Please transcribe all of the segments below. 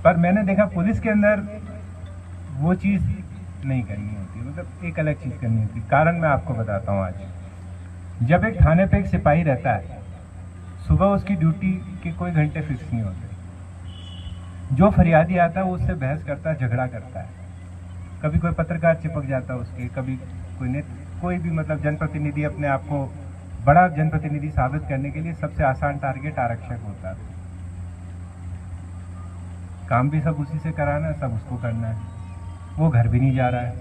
पर मैंने देखा पुलिस के अंदर वो चीज़ नहीं करनी होती, मतलब एक अलग चीज़ करनी होती। कारण मैं आपको बताता हूँ। आज जब एक थाने पे एक सिपाही रहता है, सुबह उसकी ड्यूटी के कोई घंटे फिक्स नहीं होते। जो फरियादी आता है वो उससे बहस करता है, झगड़ा करता है। कभी कोई पत्रकार चिपक जाता है उसके, कभी कोई भी मतलब जनप्रतिनिधि अपने आप को बड़ा जनप्रतिनिधि साबित करने के लिए सबसे आसान टारगेट आरक्षक होता है। काम भी सब उसी से कराना है, सब उसको करना है। वो घर भी नहीं जा रहा है,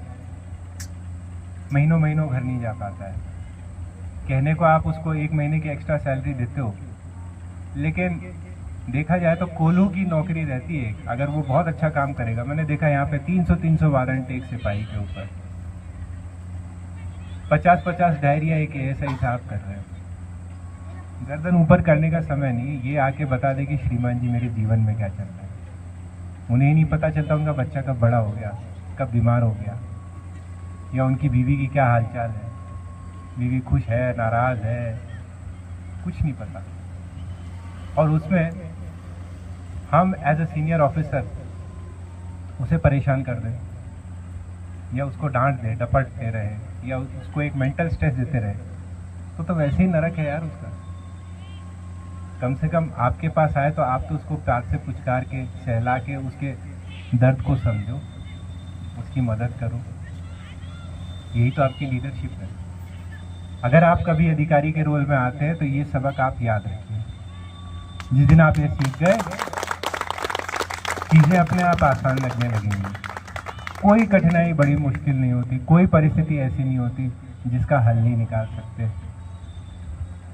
महीनों महीनों घर नहीं जा पाता है। कहने को आप उसको 1 महीने की एक्स्ट्रा सैलरी देते हो, लेकिन देखा जाए तो कोल्हू की नौकरी रहती है। अगर वो बहुत अच्छा काम करेगा, मैंने देखा यहाँ पे 300 वारंट एक सिपाही के ऊपर, 50 डायरिया एक ASI साहब कर रहे हैं। गर्दन ऊपर करने का समय नहीं, ये आके बता दे कि श्रीमान जी मेरे जीवन में क्या चल रहा है। उन्हें ही नहीं पता चलता उनका बच्चा कब बड़ा हो गया, कब बीमार हो गया, या उनकी बीवी की क्या हालचाल है, बीवी खुश है, नाराज है, कुछ नहीं पता। और उसमें हम एज अ सीनियर ऑफिसर उसे परेशान कर दें, या उसको डांट दे, डपटते रहे, या उसको एक मेंटल स्ट्रेस देते रहे, तो वैसे ही नरक है यार उसका। कम से कम आपके पास आए तो आप तो उसको प्यार से पुचकार के, सहला के उसके दर्द को समझो, उसकी मदद करो। यही तो आपकी लीडरशिप है। अगर आप कभी अधिकारी के रोल में आते हैं तो ये सबक आप याद रखिए। जिस दिन आप ये सीख गए, चीज़ें अपने आप आसान लगने लगेंगी। कोई कठिनाई बड़ी मुश्किल नहीं होती, कोई परिस्थिति ऐसी नहीं होती जिसका हल नहीं निकाल सकते।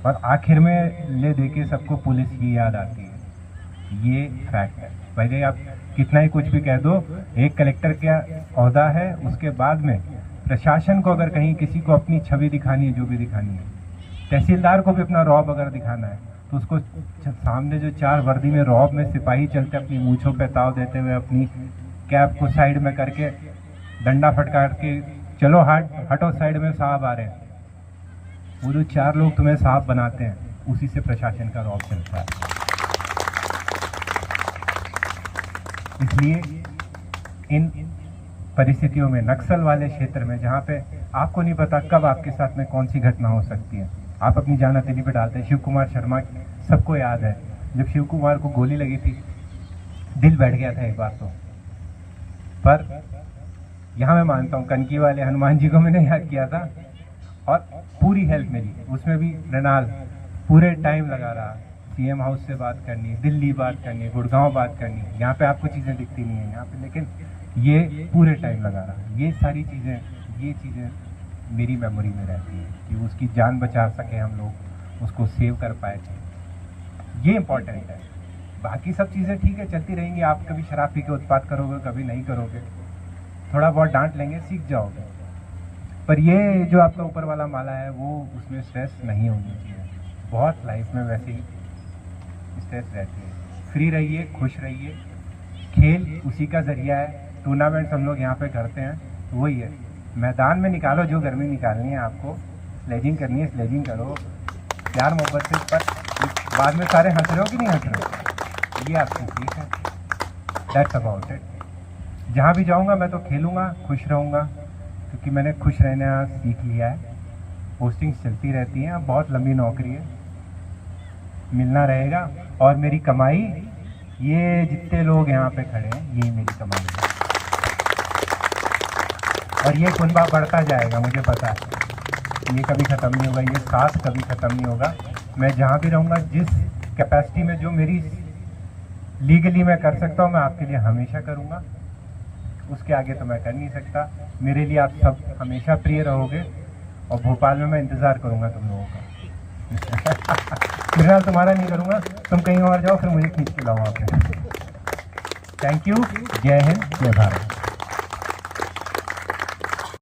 और आखिर में ले देके सबको पुलिस ही याद आती है। ये फैक्ट है। पहले आप कितना ही कुछ भी कह दो, एक कलेक्टर का ओहदा है, उसके बाद में प्रशासन को अगर कहीं किसी को अपनी छवि दिखानी है, जो भी दिखानी है, तहसीलदार को भी अपना रौब अगर दिखाना है, तो उसको सामने जो 4 वर्दी में रौब में सिपाही चलते, अपनी मूंछों पे ताव देते हुए, अपनी कैप को साइड में करके डंडा फटकार के, चलो हटो साइड में, साहब आ रहे हैं। वो जो 4 लोग तुम्हें साहब बनाते हैं, उसी से प्रशासन का रौब चलता है। इसलिए इन परिस्थितियों में, नक्सल वाले क्षेत्र में, जहाँ पे आपको नहीं पता कब आपके साथ में कौन सी घटना हो सकती है, आप अपनी जान हथेली पे डालते हैं। शिव कुमार शर्मा सबको याद है, जब शिव कुमार को गोली लगी थी, दिल बैठ गया था एक बार तो। पर यहाँ मैं मानता हूँ कनकी वाले हनुमान जी को मैंने याद किया था, और पूरी हेल्प मेरी उसमें भी रेनाल पूरे टाइम लगा रहा। CM हाउस से बात करनी, दिल्ली बात करनी, गुड़गांव बात करनी। यहाँ पे आपको चीज़ें दिखती नहीं है यहाँ पे, लेकिन ये पूरे टाइम लगा रहा। ये सारी चीज़ें मेरी मेमोरी में रहती है कि उसकी जान बचा सके हम लोग, उसको सेव कर पाए थे। ये इम्पोर्टेंट है। बाकी सब चीज़ें ठीक है, चलती रहेंगी। आप कभी शराब पी के उत्पात करोगे, कभी नहीं करोगे, थोड़ा बहुत डांट लेंगे, सीख जाओगे। पर ये जो आपका ऊपर वाला माला है, वो उसमें स्ट्रेस नहीं होनी चाहिए। बहुत लाइफ में वैसे ही स्ट्रेस रहती है। फ्री रहिए, खुश रहिए। खेल उसी का जरिया है। टूर्नामेंट्स हम लोग यहाँ पे करते हैं, तो वही है, मैदान में निकालो जो गर्मी निकालनी है आपको, स्लेजिंग करनी है, स्लेजिंग करो प्यार मोहब्बत से। पर बाद में सारे हंस रहे हो कि नहीं हंस रहे हो, ये आपकी सीख है। That's about it. जहाँ भी जाऊँगा मैं तो खेलूँगा, खुश रहूँगा, क्योंकि मैंने खुश रहना सीख लिया है। पोस्टिंग्स चलती रहती हैं, अब बहुत लंबी नौकरी है, मिलना रहेगा। और मेरी कमाई, ये जितने लोग यहाँ पे खड़े हैं, यही मेरी कमाई है। और ये कुनबा बढ़ता जाएगा, मुझे पता है। ये कभी ख़त्म नहीं होगा, ये साथ कभी ख़त्म नहीं होगा। मैं जहाँ भी रहूँगा, जिस कैपेसिटी में जो मेरी लीगली मैं कर सकता हूँ, मैं आपके लिए हमेशा करूँगा। उसके आगे तो मैं कर नहीं सकता। मेरे लिए आप सब हमेशा प्रिय रहोगे, और भोपाल में मैं इंतज़ार करूँगा तुम लोगों का। फिलहाल तुम्हारा नहीं करूँगा, तुम कहीं और जाओ, फिर मुझे खींच के लाओ वहाँ पे। Thank you. जय हिंद, जय भारत।